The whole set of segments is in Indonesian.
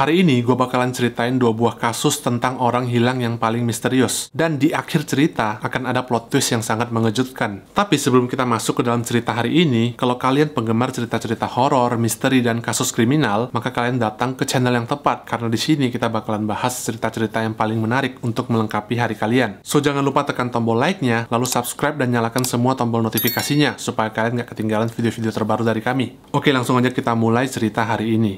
Hari ini gue bakalan ceritain 2 buah kasus tentang orang hilang yang paling misterius. Dan di akhir cerita akan ada plot twist yang sangat mengejutkan. Tapi sebelum kita masuk ke dalam cerita hari ini, kalau kalian penggemar cerita-cerita horor, misteri, dan kasus kriminal, maka kalian datang ke channel yang tepat. Karena di sini kita bakalan bahas cerita-cerita yang paling menarik untuk melengkapi hari kalian. So jangan lupa tekan tombol like-nya, lalu subscribe dan nyalakan semua tombol notifikasinya, supaya kalian gak ketinggalan video-video terbaru dari kami. Oke, langsung aja kita mulai cerita hari ini.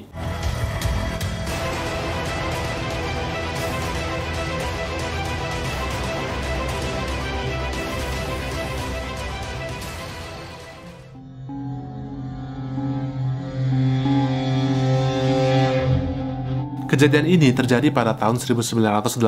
Kejadian ini terjadi pada tahun 1986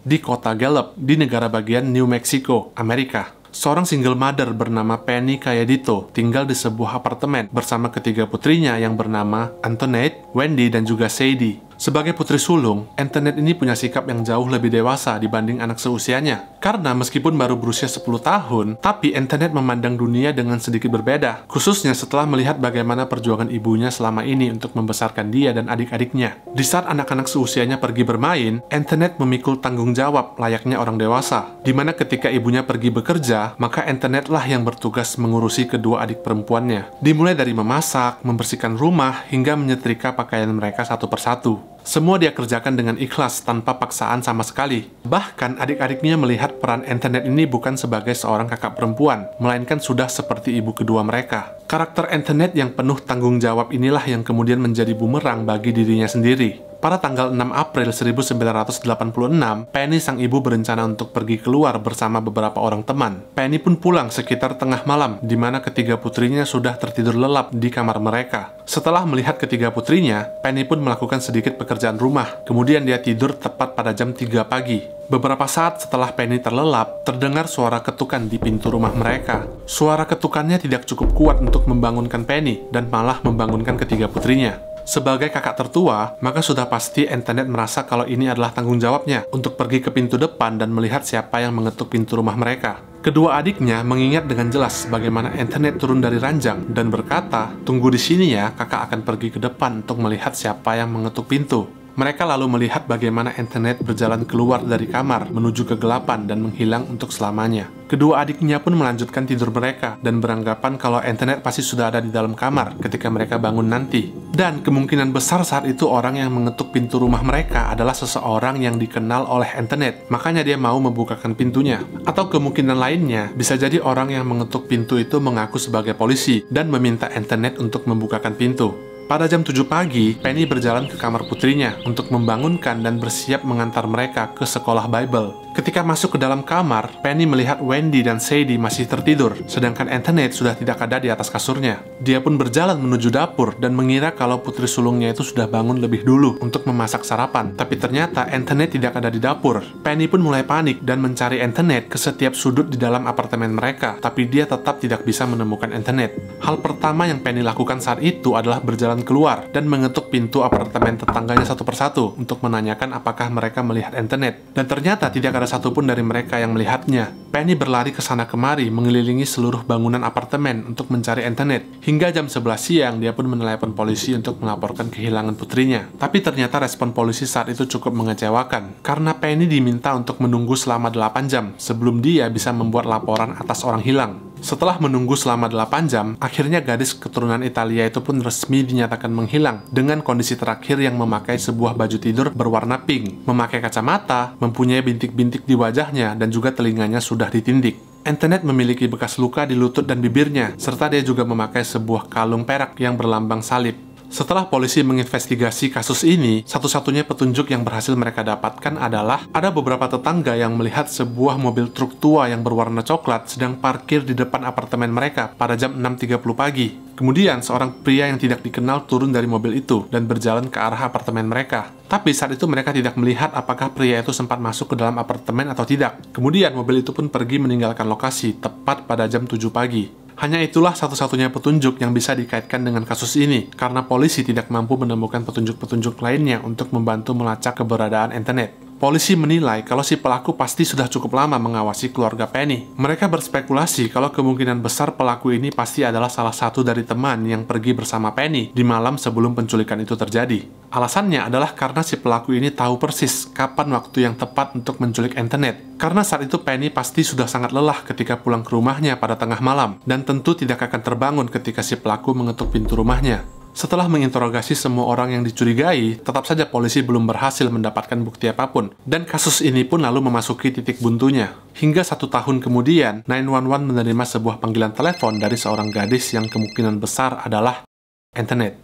di kota Gallup di negara bagian New Mexico, Amerika. Seorang single mother bernama Penny Cayedito tinggal di sebuah apartemen bersama ketiga putrinya yang bernama Antoinette, Wendy, dan juga Sadie. Sebagai putri sulung, Antoinette ini punya sikap yang jauh lebih dewasa dibanding anak seusianya. Karena meskipun baru berusia 10 tahun, tapi Antoinette memandang dunia dengan sedikit berbeda. Khususnya setelah melihat bagaimana perjuangan ibunya selama ini untuk membesarkan dia dan adik-adiknya. Di saat anak-anak seusianya pergi bermain, Antoinette memikul tanggung jawab layaknya orang dewasa. Dimana ketika ibunya pergi bekerja, maka Antoinette lah yang bertugas mengurusi kedua adik perempuannya. Dimulai dari memasak, membersihkan rumah, hingga menyetrika pakaian mereka satu persatu. Semua dia kerjakan dengan ikhlas tanpa paksaan sama sekali. Bahkan adik-adiknya melihat peran Antoinette ini bukan sebagai seorang kakak perempuan, melainkan sudah seperti ibu kedua mereka. Karakter Antoinette yang penuh tanggung jawab inilah yang kemudian menjadi bumerang bagi dirinya sendiri. Pada tanggal 6 April 1986, Penny sang ibu berencana untuk pergi keluar bersama beberapa orang teman. Penny pun pulang sekitar tengah malam, di mana ketiga putrinya sudah tertidur lelap di kamar mereka. Setelah melihat ketiga putrinya, Penny pun melakukan sedikit pekerjaan rumah. Kemudian dia tidur tepat pada jam 3 pagi. Beberapa saat setelah Penny terlelap, terdengar suara ketukan di pintu rumah mereka. Suara ketukannya tidak cukup kuat untuk membangunkan Penny, dan malah membangunkan ketiga putrinya. Sebagai kakak tertua, maka sudah pasti Antoinette merasa kalau ini adalah tanggung jawabnya untuk pergi ke pintu depan dan melihat siapa yang mengetuk pintu rumah mereka. Kedua adiknya mengingat dengan jelas bagaimana Antoinette turun dari ranjang dan berkata, "Tunggu di sini ya, kakak akan pergi ke depan untuk melihat siapa yang mengetuk pintu." Mereka lalu melihat bagaimana Antoinette berjalan keluar dari kamar menuju kegelapan dan menghilang untuk selamanya. Kedua adiknya pun melanjutkan tidur mereka dan beranggapan kalau Antoinette pasti sudah ada di dalam kamar ketika mereka bangun nanti. Dan kemungkinan besar saat itu orang yang mengetuk pintu rumah mereka adalah seseorang yang dikenal oleh Antoinette. Makanya dia mau membukakan pintunya. Atau kemungkinan lainnya, bisa jadi orang yang mengetuk pintu itu mengaku sebagai polisi dan meminta Antoinette untuk membukakan pintu. Pada jam 7 pagi, Penny berjalan ke kamar putrinya untuk membangunkan dan bersiap mengantar mereka ke sekolah Bible. Ketika masuk ke dalam kamar, Penny melihat Wendy dan Sadie masih tertidur, sedangkan Antoinette sudah tidak ada di atas kasurnya. Dia pun berjalan menuju dapur dan mengira kalau putri sulungnya itu sudah bangun lebih dulu untuk memasak sarapan. Tapi ternyata Antoinette tidak ada di dapur. Penny pun mulai panik dan mencari Antoinette ke setiap sudut di dalam apartemen mereka, tapi dia tetap tidak bisa menemukan Antoinette. Hal pertama yang Penny lakukan saat itu adalah berjalan keluar dan mengetuk pintu apartemen tetangganya satu persatu untuk menanyakan apakah mereka melihat Antoinette. Dan ternyata tidak ada satupun dari mereka yang melihatnya. Penny berlari ke sana kemari mengelilingi seluruh bangunan apartemen untuk mencari Antoinette. Hingga jam 11 siang dia pun menelepon polisi untuk melaporkan kehilangan putrinya. Tapi ternyata respon polisi saat itu cukup mengecewakan karena Penny diminta untuk menunggu selama 8 jam sebelum dia bisa membuat laporan atas orang hilang. Setelah menunggu selama 8 jam, akhirnya gadis keturunan Italia itu pun resmi dinyatakan menghilang dengan kondisi terakhir yang memakai sebuah baju tidur berwarna pink, memakai kacamata, mempunyai bintik-bintik di wajahnya, dan juga telinganya sudah ditindik. Antoinette memiliki bekas luka di lutut dan bibirnya, serta dia juga memakai sebuah kalung perak yang berlambang salib. Setelah polisi menginvestigasi kasus ini, satu-satunya petunjuk yang berhasil mereka dapatkan adalah ada beberapa tetangga yang melihat sebuah mobil truk tua yang berwarna coklat sedang parkir di depan apartemen mereka pada jam 6.30 pagi. Kemudian, seorang pria yang tidak dikenal turun dari mobil itu dan berjalan ke arah apartemen mereka. Tapi saat itu mereka tidak melihat apakah pria itu sempat masuk ke dalam apartemen atau tidak. Kemudian, mobil itu pun pergi meninggalkan lokasi tepat pada jam 7 pagi. Hanya itulah satu-satunya petunjuk yang bisa dikaitkan dengan kasus ini, karena polisi tidak mampu menemukan petunjuk-petunjuk lainnya untuk membantu melacak keberadaan Antoinette. Polisi menilai kalau si pelaku pasti sudah cukup lama mengawasi keluarga Penny. Mereka berspekulasi kalau kemungkinan besar pelaku ini pasti adalah salah satu dari teman yang pergi bersama Penny di malam sebelum penculikan itu terjadi. Alasannya adalah karena si pelaku ini tahu persis kapan waktu yang tepat untuk menculik Antoinette. Karena saat itu Penny pasti sudah sangat lelah ketika pulang ke rumahnya pada tengah malam, dan tentu tidak akan terbangun ketika si pelaku mengetuk pintu rumahnya. Setelah menginterogasi semua orang yang dicurigai, tetap saja polisi belum berhasil mendapatkan bukti apapun, dan kasus ini pun lalu memasuki titik buntunya. Hingga 1 tahun kemudian, 911 menerima sebuah panggilan telepon dari seorang gadis yang kemungkinan besar adalah Antoinette.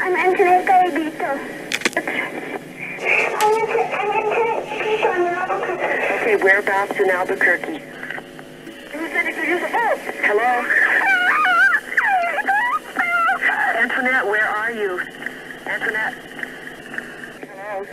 I'm Antoinette Gaedito. Okay, whereabouts in Albuquerque? Hello? Antoinette, where are you? Antoinette? Hello?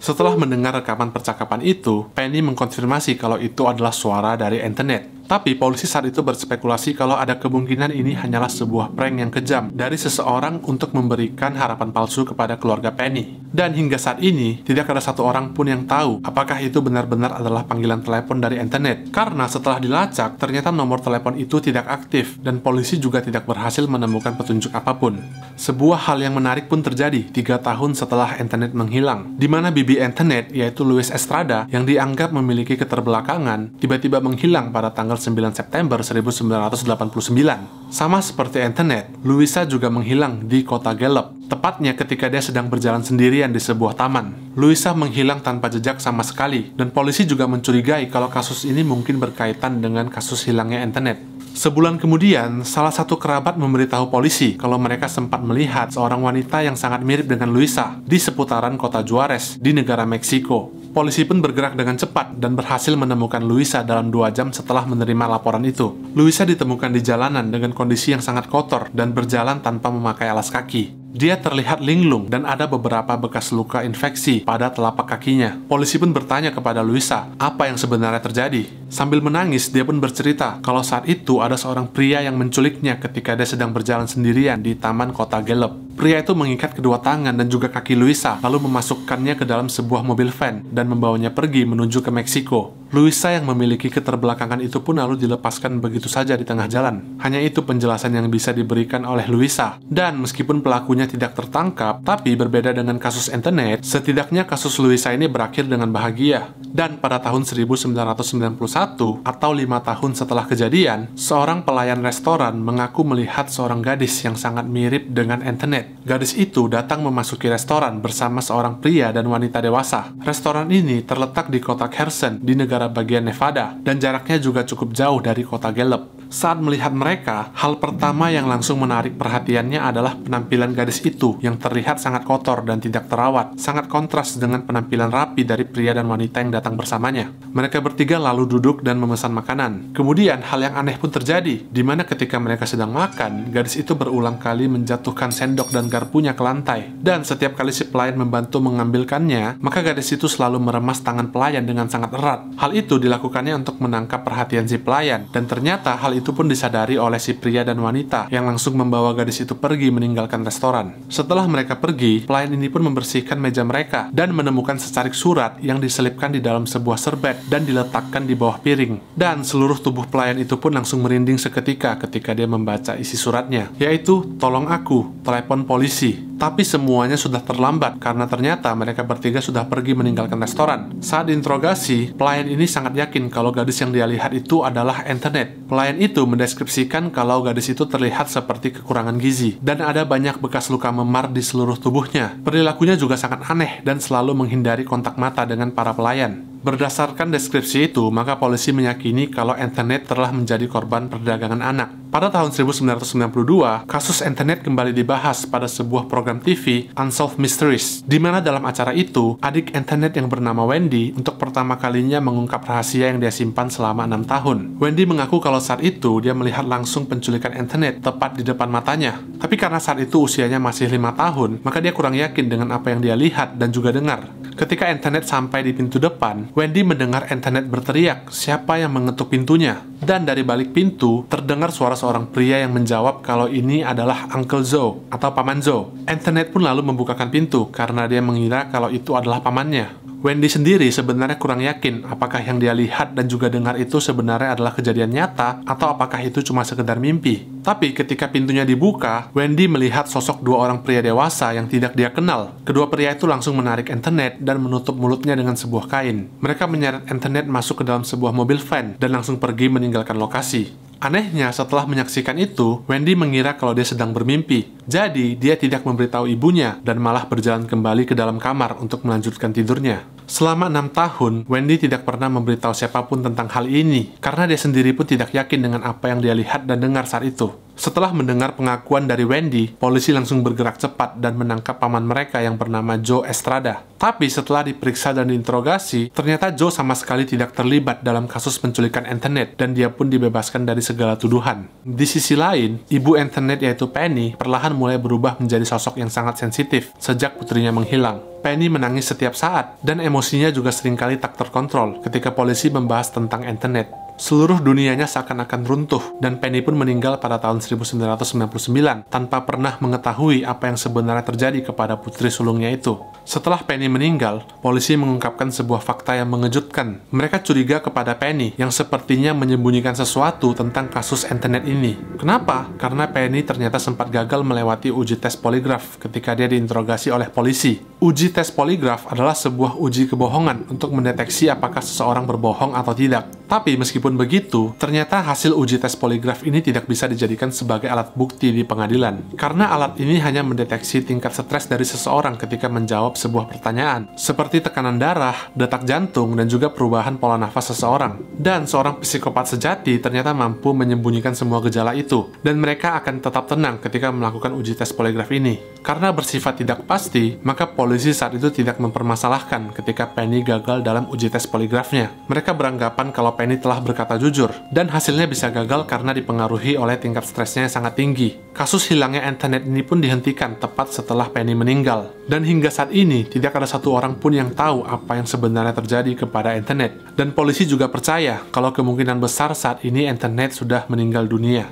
Setelah mendengar rekaman percakapan itu, Penny mengkonfirmasi kalau itu adalah suara dari Antoinette. Tapi polisi saat itu berspekulasi kalau ada kemungkinan ini hanyalah sebuah prank yang kejam dari seseorang untuk memberikan harapan palsu kepada keluarga Penny. Dan hingga saat ini, tidak ada satu orang pun yang tahu apakah itu benar-benar adalah panggilan telepon dari Antoinette. Karena setelah dilacak, ternyata nomor telepon itu tidak aktif, dan polisi juga tidak berhasil menemukan petunjuk apapun. Sebuah hal yang menarik pun terjadi 3 tahun setelah Antoinette menghilang, di mana bibi Antoinette, yaitu Luis Estrada, yang dianggap memiliki keterbelakangan, tiba-tiba menghilang pada tanggal 9 September 1989. Sama seperti Antoinette, Luisa juga menghilang di kota Gallup, tepatnya ketika dia sedang berjalan sendirian di sebuah taman. Luisa menghilang tanpa jejak sama sekali, dan polisi juga mencurigai kalau kasus ini mungkin berkaitan dengan kasus hilangnya Antoinette. Sebulan kemudian, salah satu kerabat memberitahu polisi kalau mereka sempat melihat seorang wanita yang sangat mirip dengan Luisa di seputaran kota Juarez di negara Meksiko. Polisi pun bergerak dengan cepat dan berhasil menemukan Luisa dalam 2 jam setelah menerima laporan itu. Luisa ditemukan di jalanan dengan kondisi yang sangat kotor dan berjalan tanpa memakai alas kaki. Dia terlihat linglung dan ada beberapa bekas luka infeksi pada telapak kakinya. Polisi pun bertanya kepada Luisa apa yang sebenarnya terjadi. Sambil menangis, dia pun bercerita kalau saat itu ada seorang pria yang menculiknya ketika dia sedang berjalan sendirian di taman kota Gallup. Pria itu mengikat kedua tangan dan juga kaki Luisa, lalu memasukkannya ke dalam sebuah mobil van dan membawanya pergi menuju ke Meksiko. Luisa yang memiliki keterbelakangan itu pun lalu dilepaskan begitu saja di tengah jalan. Hanya itu penjelasan yang bisa diberikan oleh Luisa. Dan meskipun pelakunya tidak tertangkap, tapi berbeda dengan kasus Antoinette, setidaknya kasus Luisa ini berakhir dengan bahagia. Dan pada tahun 1991, atau 5 tahun setelah kejadian, seorang pelayan restoran mengaku melihat seorang gadis yang sangat mirip dengan Antoinette. Gadis itu datang memasuki restoran bersama seorang pria dan wanita dewasa. Restoran ini terletak di kota Carson, di negara bagian Nevada, dan jaraknya juga cukup jauh dari kota Gallup. Saat melihat mereka, hal pertama yang langsung menarik perhatiannya adalah penampilan gadis itu yang terlihat sangat kotor dan tidak terawat, sangat kontras dengan penampilan rapi dari pria dan wanita yang datang bersamanya. Mereka bertiga lalu duduk dan memesan makanan. Kemudian hal yang aneh pun terjadi, di mana ketika mereka sedang makan, gadis itu berulang kali menjatuhkan sendok dan garpunya ke lantai. Dan setiap kali si pelayan membantu mengambilkannya, maka gadis itu selalu meremas tangan pelayan dengan sangat erat. Hal itu dilakukannya untuk menangkap perhatian si pelayan, dan ternyata hal itu pun disadari oleh si pria dan wanita yang langsung membawa gadis itu pergi meninggalkan restoran. Setelah mereka pergi, pelayan ini pun membersihkan meja mereka dan menemukan secarik surat yang diselipkan di dalam sebuah serbet dan diletakkan di bawah piring. Dan seluruh tubuh pelayan itu pun langsung merinding seketika ketika dia membaca isi suratnya, yaitu "Tolong aku, telepon polisi." Tapi semuanya sudah terlambat karena ternyata mereka bertiga sudah pergi meninggalkan restoran. Saat diinterogasi, pelayan ini sangat yakin kalau gadis yang dia lihat itu adalah Antoinette. Pelayan itu mendeskripsikan kalau gadis itu terlihat seperti kekurangan gizi dan ada banyak bekas luka memar di seluruh tubuhnya. Perilakunya juga sangat aneh dan selalu menghindari kontak mata dengan para pelayan. Berdasarkan deskripsi itu, maka polisi meyakini kalau Antoinette telah menjadi korban perdagangan anak. Pada tahun 1992, kasus Antoinette kembali dibahas pada sebuah program TV, Unsolved Mysteries, di mana dalam acara itu, adik Antoinette yang bernama Wendy untuk pertama kalinya mengungkap rahasia yang dia simpan selama 6 tahun. Wendy mengaku kalau saat itu dia melihat langsung penculikan Antoinette tepat di depan matanya. Tapi karena saat itu usianya masih 5 tahun, maka dia kurang yakin dengan apa yang dia lihat dan juga dengar. Ketika Antoinette sampai di pintu depan, Wendy mendengar Antoinette berteriak, "Siapa yang mengetuk pintunya?" Dan dari balik pintu, terdengar suara seorang pria yang menjawab kalau ini adalah Uncle Joe atau Paman Joe. Antoinette pun lalu membukakan pintu karena dia mengira kalau itu adalah pamannya. Wendy sendiri sebenarnya kurang yakin apakah yang dia lihat dan juga dengar itu sebenarnya adalah kejadian nyata atau apakah itu cuma sekedar mimpi. Tapi ketika pintunya dibuka, Wendy melihat sosok dua orang pria dewasa yang tidak dia kenal. Kedua pria itu langsung menarik Antoinette dan menutup mulutnya dengan sebuah kain. Mereka menyeret Antoinette masuk ke dalam sebuah mobil van dan langsung pergi meninggalkan lokasi. Anehnya, setelah menyaksikan itu, Wendy mengira kalau dia sedang bermimpi. Jadi, dia tidak memberitahu ibunya dan malah berjalan kembali ke dalam kamar untuk melanjutkan tidurnya. Selama 6 tahun, Wendy tidak pernah memberitahu siapapun tentang hal ini, karena dia sendiri pun tidak yakin dengan apa yang dia lihat dan dengar saat itu. Setelah mendengar pengakuan dari Wendy, polisi langsung bergerak cepat dan menangkap paman mereka yang bernama Joe Estrada. Tapi setelah diperiksa dan diinterogasi, ternyata Joe sama sekali tidak terlibat dalam kasus penculikan Antoinette dan dia pun dibebaskan dari segala tuduhan. Di sisi lain, ibu Antoinette yaitu Penny perlahan mulai berubah menjadi sosok yang sangat sensitif sejak putrinya menghilang. Penny menangis setiap saat dan emosinya juga seringkali tak terkontrol ketika polisi membahas tentang Antoinette. Seluruh dunianya seakan-akan runtuh, dan Penny pun meninggal pada tahun 1999 tanpa pernah mengetahui apa yang sebenarnya terjadi kepada putri sulungnya itu. Setelah Penny meninggal, polisi mengungkapkan sebuah fakta yang mengejutkan. Mereka curiga kepada Penny yang sepertinya menyembunyikan sesuatu tentang kasus Antoinette ini. Kenapa? Karena Penny ternyata sempat gagal melewati uji tes poligraf ketika dia diinterogasi oleh polisi. Uji tes poligraf adalah sebuah uji kebohongan untuk mendeteksi apakah seseorang berbohong atau tidak. Tapi meskipun begitu, ternyata hasil uji tes poligraf ini tidak bisa dijadikan sebagai alat bukti di pengadilan. Karena alat ini hanya mendeteksi tingkat stres dari seseorang ketika menjawab sebuah pertanyaan, seperti tekanan darah, detak jantung, dan juga perubahan pola nafas seseorang. Dan seorang psikopat sejati ternyata mampu menyembunyikan semua gejala itu, dan mereka akan tetap tenang ketika melakukan uji tes poligraf ini. Karena bersifat tidak pasti, maka polisi saat itu tidak mempermasalahkan ketika Penny gagal dalam uji tes poligrafnya. Mereka beranggapan kalau Penny telah berkata jujur, dan hasilnya bisa gagal karena dipengaruhi oleh tingkat stresnya yang sangat tinggi. Kasus hilangnya Antoinette ini pun dihentikan tepat setelah Penny meninggal. Dan hingga saat ini, tidak ada satu orang pun yang tahu apa yang sebenarnya terjadi kepada Antoinette. Dan polisi juga percaya kalau kemungkinan besar saat ini Antoinette sudah meninggal dunia.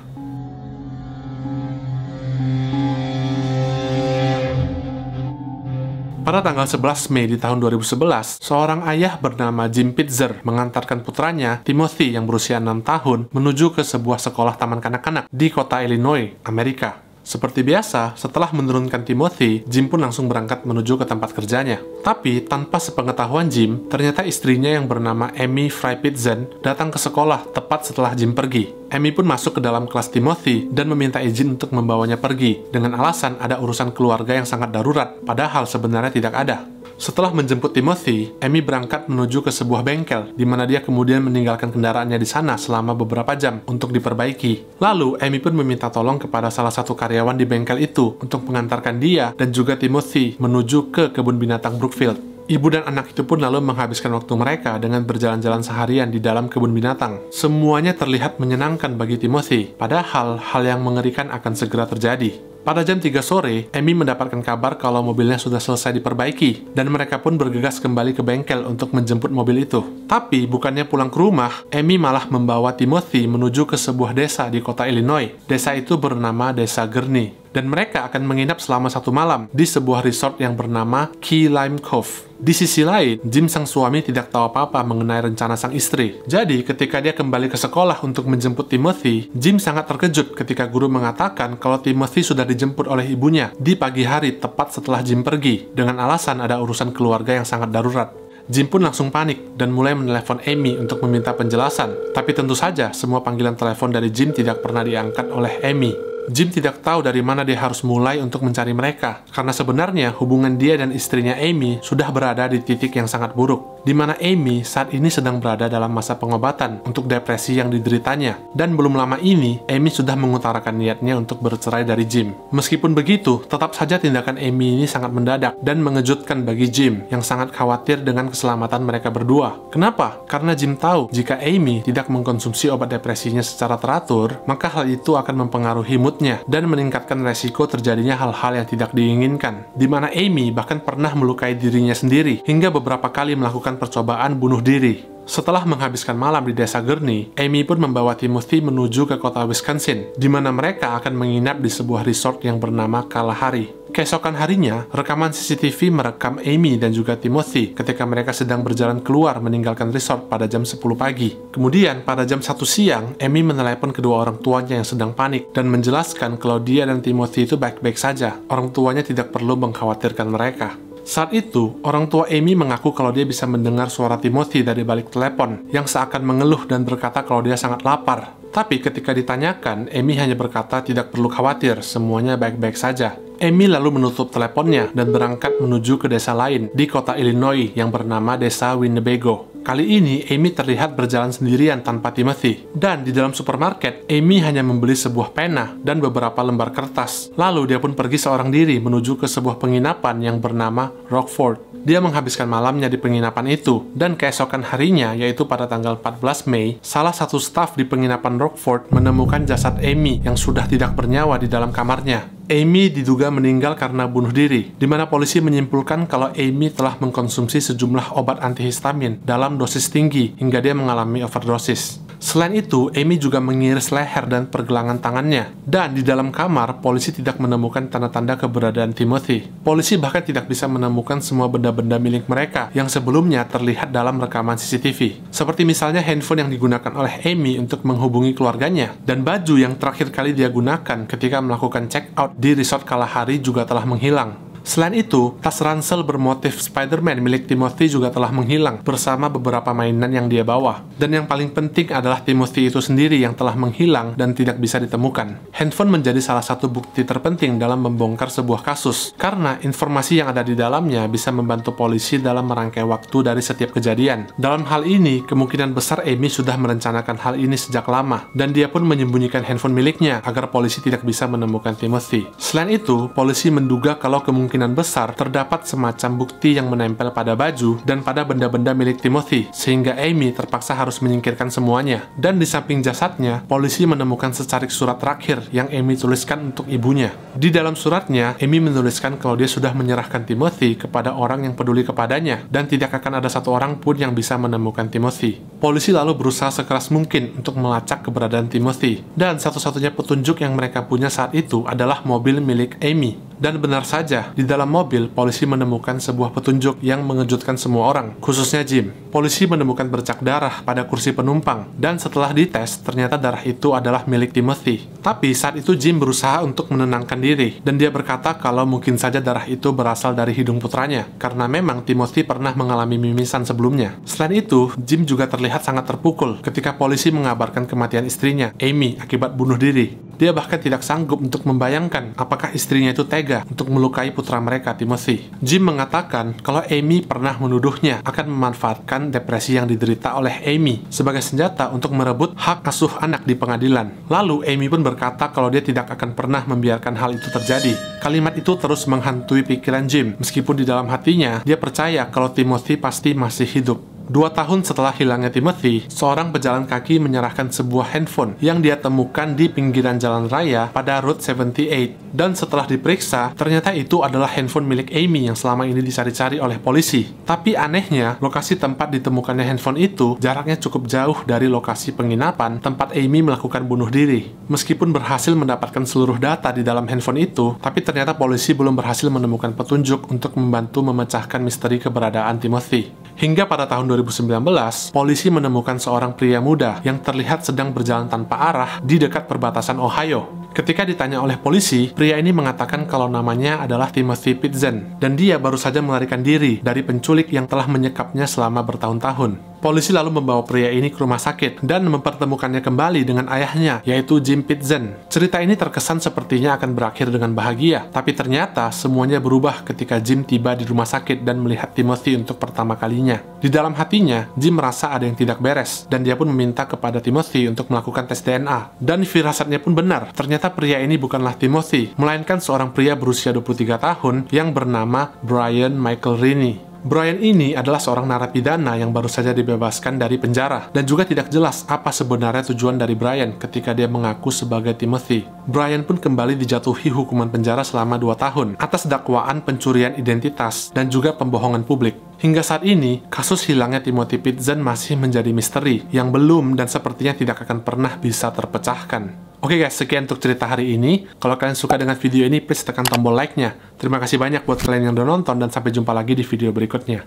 Pada tanggal 11 Mei di tahun 2011, seorang ayah bernama Jim Pitzer mengantarkan putranya, Timothy yang berusia 6 tahun, menuju ke sebuah sekolah taman kanak-kanak di kota Illinois, Amerika. Seperti biasa, setelah menurunkan Timothy, Jim pun langsung berangkat menuju ke tempat kerjanya. Tapi, tanpa sepengetahuan Jim, ternyata istrinya yang bernama Amy Fry Pitzer datang ke sekolah tepat setelah Jim pergi. Amy pun masuk ke dalam kelas Timothy dan meminta izin untuk membawanya pergi, dengan alasan ada urusan keluarga yang sangat darurat, padahal sebenarnya tidak ada. Setelah menjemput Timothy, Amy berangkat menuju ke sebuah bengkel, di mana dia kemudian meninggalkan kendaraannya di sana selama beberapa jam untuk diperbaiki. Lalu, Amy pun meminta tolong kepada salah satu karyawan di bengkel itu untuk mengantarkan dia dan juga Timothy menuju ke kebun binatang Brookfield. Ibu dan anak itu pun lalu menghabiskan waktu mereka dengan berjalan-jalan seharian di dalam kebun binatang. Semuanya terlihat menyenangkan bagi Timothy, padahal hal yang mengerikan akan segera terjadi. Pada jam 3 sore, Amy mendapatkan kabar kalau mobilnya sudah selesai diperbaiki, dan mereka pun bergegas kembali ke bengkel untuk menjemput mobil itu. Tapi, bukannya pulang ke rumah, Amy malah membawa Timothy menuju ke sebuah desa di kota Illinois. Desa itu bernama Desa Gurney, dan mereka akan menginap selama 1 malam di sebuah resort yang bernama Key Lime Cove. Di sisi lain, Jim sang suami tidak tahu apa-apa mengenai rencana sang istri. Jadi, ketika dia kembali ke sekolah untuk menjemput Timothy, Jim sangat terkejut ketika guru mengatakan kalau Timothy sudah dijemput oleh ibunya di pagi hari tepat setelah Jim pergi, dengan alasan ada urusan keluarga yang sangat darurat. Jim pun langsung panik dan mulai menelepon Amy untuk meminta penjelasan. Tapi tentu saja, semua panggilan telepon dari Jim tidak pernah diangkat oleh Amy. Jim tidak tahu dari mana dia harus mulai untuk mencari mereka, karena sebenarnya hubungan dia dan istrinya Amy sudah berada di titik yang sangat buruk, di mana Amy saat ini sedang berada dalam masa pengobatan untuk depresi yang dideritanya, dan belum lama ini Amy sudah mengutarakan niatnya untuk bercerai dari Jim. Meskipun begitu, tetap saja tindakan Amy ini sangat mendadak dan mengejutkan bagi Jim yang sangat khawatir dengan keselamatan mereka berdua. Kenapa? Karena Jim tahu jika Amy tidak mengkonsumsi obat depresinya secara teratur, maka hal itu akan mempengaruhi mood berikutnya dan meningkatkan resiko terjadinya hal-hal yang tidak diinginkan, di mana Amy bahkan pernah melukai dirinya sendiri hingga beberapa kali melakukan percobaan bunuh diri. Setelah menghabiskan malam di desa Gurney, Amy pun membawa Timothy menuju ke kota Wisconsin, di mana mereka akan menginap di sebuah resort yang bernama Kalahari. Keesokan harinya, rekaman CCTV merekam Amy dan juga Timothy ketika mereka sedang berjalan keluar meninggalkan resort pada jam 10 pagi. Kemudian, pada jam 1 siang, Amy menelepon kedua orang tuanya yang sedang panik dan menjelaskan kalau dia dan Timothy itu baik-baik saja. Orang tuanya tidak perlu mengkhawatirkan mereka. Saat itu, orang tua Amy mengaku kalau dia bisa mendengar suara Timothy dari balik telepon yang seakan mengeluh dan berkata kalau dia sangat lapar. Tapi ketika ditanyakan, Amy hanya berkata tidak perlu khawatir, semuanya baik-baik saja. Amy lalu menutup teleponnya dan berangkat menuju ke desa lain di kota Illinois yang bernama Desa Winnebago. Kali ini, Amy terlihat berjalan sendirian tanpa Timothy. Dan di dalam supermarket, Amy hanya membeli sebuah pena dan beberapa lembar kertas. Lalu dia pun pergi seorang diri menuju ke sebuah penginapan yang bernama Rockford. Dia menghabiskan malamnya di penginapan itu, dan keesokan harinya, yaitu pada tanggal 14 Mei, salah satu staf di penginapan Rockford menemukan jasad Amy yang sudah tidak bernyawa di dalam kamarnya. Amy diduga meninggal karena bunuh diri, di mana polisi menyimpulkan kalau Amy telah mengkonsumsi sejumlah obat antihistamin dalam dosis tinggi hingga dia mengalami overdosis. Selain itu, Amy juga mengiris leher dan pergelangan tangannya. Dan di dalam kamar, polisi tidak menemukan tanda-tanda keberadaan Timothy. Polisi bahkan tidak bisa menemukan semua benda-benda milik mereka yang sebelumnya terlihat dalam rekaman CCTV. Seperti misalnya handphone yang digunakan oleh Amy untuk menghubungi keluarganya, dan baju yang terakhir kali dia gunakan ketika melakukan check-out di resort Kalahari juga telah menghilang. Selain itu, tas ransel bermotif Spider-Man milik Timothy juga telah menghilang bersama beberapa mainan yang dia bawa. Dan yang paling penting adalah Timothy itu sendiri yang telah menghilang dan tidak bisa ditemukan. Handphone menjadi salah satu bukti terpenting dalam membongkar sebuah kasus, karena informasi yang ada di dalamnya bisa membantu polisi dalam merangkai waktu dari setiap kejadian. Dalam hal ini, kemungkinan besar Amy sudah merencanakan hal ini sejak lama, dan dia pun menyembunyikan handphone miliknya agar polisi tidak bisa menemukan Timothy. Selain itu, polisi menduga kalau kemungkinan besar terdapat semacam bukti yang menempel pada baju dan pada benda-benda milik Timothy, sehingga Amy terpaksa harus menyingkirkan semuanya. Dan di samping jasadnya, polisi menemukan secarik surat terakhir yang Amy tuliskan untuk ibunya. Di dalam suratnya, Amy menuliskan kalau dia sudah menyerahkan Timothy kepada orang yang peduli kepadanya, dan tidak akan ada satu orang pun yang bisa menemukan Timothy. Polisi lalu berusaha sekeras mungkin untuk melacak keberadaan Timothy, dan satu-satunya petunjuk yang mereka punya saat itu adalah mobil milik Amy. Dan benar saja, di dalam mobil, polisi menemukan sebuah petunjuk yang mengejutkan semua orang, khususnya Jim. Polisi menemukan bercak darah pada kursi penumpang, dan setelah dites, ternyata darah itu adalah milik Timothy. Tapi saat itu Jim berusaha untuk menenangkan diri, dan dia berkata kalau mungkin saja darah itu berasal dari hidung putranya, karena memang Timothy pernah mengalami mimisan sebelumnya. Selain itu, Jim juga terlihat sangat terpukul ketika polisi mengabarkan kematian istrinya, Amy, akibat bunuh diri. Dia bahkan tidak sanggup untuk membayangkan apakah istrinya itu tega untuk melukai putra mereka, Timothy. Jim mengatakan kalau Amy pernah menuduhnya akan memanfaatkan depresi yang diderita oleh Amy sebagai senjata untuk merebut hak asuh anak di pengadilan. Lalu Amy pun berkata kalau dia tidak akan pernah membiarkan hal itu terjadi. Kalimat itu terus menghantui pikiran Jim, meskipun di dalam hatinya dia percaya kalau Timothy pasti masih hidup. 2 tahun setelah hilangnya Timothy, seorang pejalan kaki menyerahkan sebuah handphone yang dia temukan di pinggiran jalan raya pada Route 78. Dan setelah diperiksa, ternyata itu adalah handphone milik Amy yang selama ini dicari-cari oleh polisi. Tapi anehnya, lokasi tempat ditemukannya handphone itu jaraknya cukup jauh dari lokasi penginapan tempat Amy melakukan bunuh diri. Meskipun berhasil mendapatkan seluruh data di dalam handphone itu, tapi ternyata polisi belum berhasil menemukan petunjuk untuk membantu memecahkan misteri keberadaan Timothy. Hingga pada tahun 2019, polisi menemukan seorang pria muda yang terlihat sedang berjalan tanpa arah di dekat perbatasan Ohio. Ketika ditanya oleh polisi, pria ini mengatakan kalau namanya adalah Timothy Pitzen, dan dia baru saja melarikan diri dari penculik yang telah menyekapnya selama bertahun-tahun. Polisi lalu membawa pria ini ke rumah sakit dan mempertemukannya kembali dengan ayahnya, yaitu Jim Pitzen. Cerita ini terkesan sepertinya akan berakhir dengan bahagia, tapi ternyata semuanya berubah ketika Jim tiba di rumah sakit dan melihat Timothy untuk pertama kalinya. Di dalam hatinya, Jim merasa ada yang tidak beres, dan dia pun meminta kepada Timothy untuk melakukan tes DNA. Dan firasatnya pun benar, ternyata pria ini bukanlah Timothy, melainkan seorang pria berusia 23 tahun yang bernama Brian Michael Rini. Brian ini adalah seorang narapidana yang baru saja dibebaskan dari penjara, dan juga tidak jelas apa sebenarnya tujuan dari Brian ketika dia mengaku sebagai Timothy. Brian pun kembali dijatuhi hukuman penjara selama 2 tahun atas dakwaan pencurian identitas dan juga pembohongan publik. Hingga saat ini, kasus hilangnya Timothy Pitzen masih menjadi misteri yang belum dan sepertinya tidak akan pernah bisa terpecahkan. Oke guys, sekian untuk cerita hari ini. Kalau kalian suka dengan video ini, please tekan tombol like-nya. Terima kasih banyak buat kalian yang udah nonton, dan sampai jumpa lagi di video berikutnya.